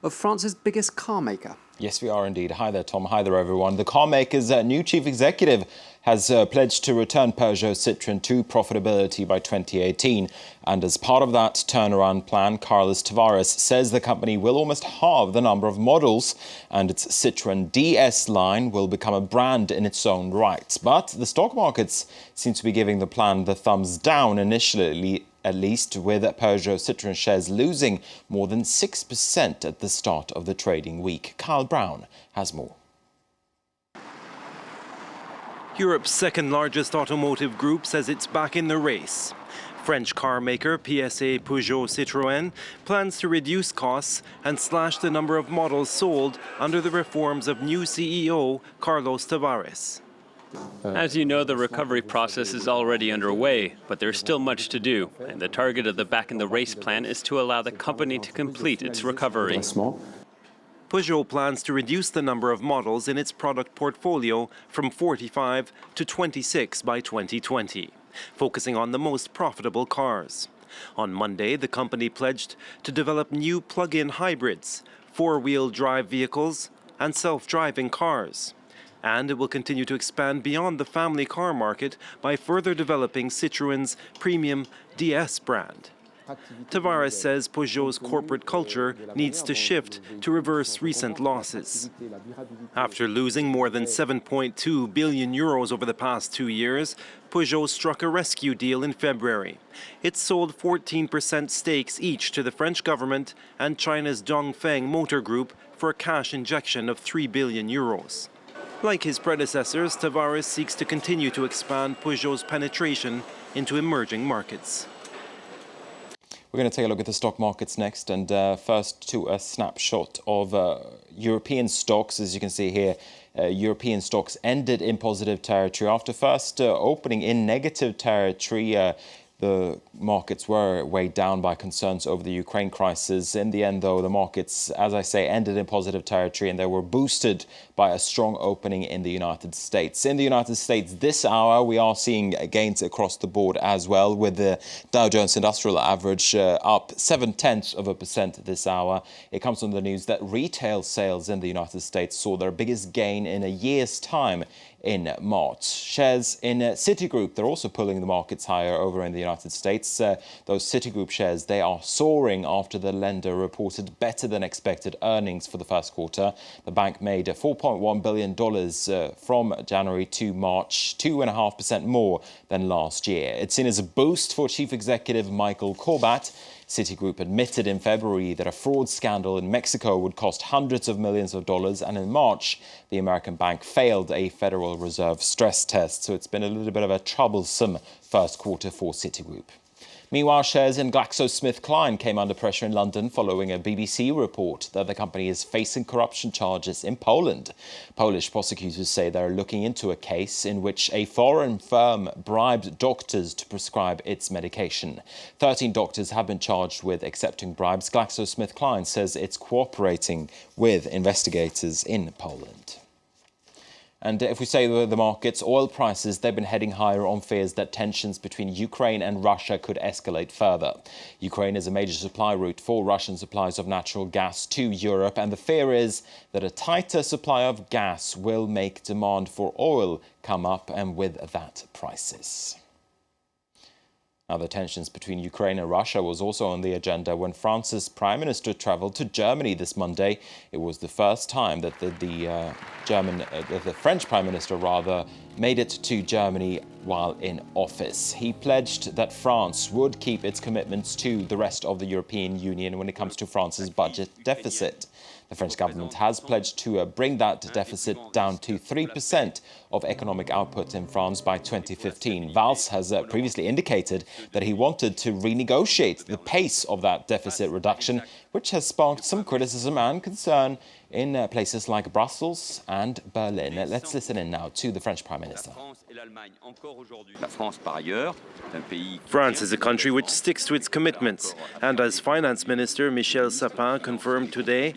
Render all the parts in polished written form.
of France's biggest car maker. Yes, we are indeed. Hi there, Tom. Hi there, everyone. The car maker's new chief executive has pledged to return Peugeot Citroën to profitability by 2018. And as part of that turnaround plan, Carlos Tavares says the company will almost halve the number of models and its Citroën DS line will become a brand in its own right. But the stock markets seem to be giving the plan the thumbs down initially, at least, with Peugeot Citroën shares losing more than 6% at the start of the trading week. Kyle Brown has more. Europe's second largest automotive group says it's back in the race. French car maker PSA Peugeot Citroën plans to reduce costs and slash the number of models sold under the reforms of new CEO Carlos Tavares. As you know, the recovery process is already underway, but there's still much to do, and the target of the Back in the Race plan is to allow the company to complete its recovery. Peugeot plans to reduce the number of models in its product portfolio from 45 to 26 by 2020, focusing on the most profitable cars. On Monday, the company pledged to develop new plug-in hybrids, four-wheel drive vehicles, and self-driving cars. And it will continue to expand beyond the family car market by further developing Citroën's premium DS brand. Tavares says Peugeot's corporate culture needs to shift to reverse recent losses. After losing more than 7.2 billion euros over the past 2 years, Peugeot struck a rescue deal in February. It sold 14% stakes each to the French government and China's Dongfeng Motor Group for a cash injection of 3 billion euros. Like his predecessors, Tavares seeks to continue to expand Peugeot's penetration into emerging markets. We're going to take a look at the stock markets next, and first to a snapshot of European stocks. As you can see here, European stocks ended in positive territory after first opening in negative territory. The markets were weighed down by concerns over the Ukraine crisis. In the end, though, the markets, as I say, ended in positive territory, and they were boosted by a strong opening in the United States. In the United States this hour, we are seeing gains across the board as well, with the Dow Jones Industrial Average up 0.7% this hour. It comes from the news that retail sales in the United States saw their biggest gain in a year's time in March. Shares in Citigroup, they're also pulling the markets higher over in the United States. Those Citigroup shares, they are soaring after the lender reported better than expected earnings for the first quarter. The bank made $4.1 billion from January to March, 2.5% more than last year. It's seen as a boost for Chief Executive Michael Corbat. Citigroup admitted in February that a fraud scandal in Mexico would cost hundreds of millions of dollars, and in March, the American bank failed a Federal Reserve stress test. So it's been a little bit of a troublesome first quarter for Citigroup. Meanwhile, shares in GlaxoSmithKline came under pressure in London following a BBC report that the company is facing corruption charges in Poland. Polish prosecutors say they're looking into a case in which a foreign firm bribed doctors to prescribe its medication. 13 doctors have been charged with accepting bribes. GlaxoSmithKline says it's cooperating with investigators in Poland. And if we say the markets, oil prices, they've been heading higher on fears that tensions between Ukraine and Russia could escalate further. Ukraine is a major supply route for Russian supplies of natural gas to Europe, and the fear is that a tighter supply of gas will make demand for oil come up, and with that, prices. Now, the tensions between Ukraine and Russia was also on the agenda when France's Prime Minister travelled to Germany this Monday. It was the first time that the French Prime Minister, made it to Germany while in office. He pledged that France would keep its commitments to the rest of the European Union when it comes to France's budget deficit. The French government has pledged to bring that deficit down to 3% of economic output in France by 2015. Valls has previously indicated that he wanted to renegotiate the pace of that deficit reduction, which has sparked some criticism and concern in places like Brussels and Berlin. Let's listen in now to the French Prime Minister. France is a country which sticks to its commitments, and as Finance Minister Michel Sapin confirmed today,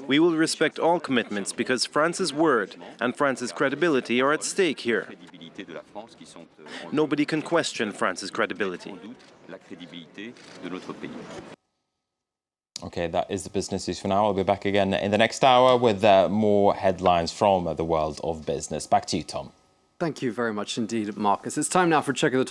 we will respect all commitments because France's word and France's credibility are at stake here. Nobody can question France's credibility. Okay, that is the business news for now. I'll be back again in the next hour with more headlines from the world of business. Back to you, Tom. Thank you very much indeed, Marcus. It's time now for Check of the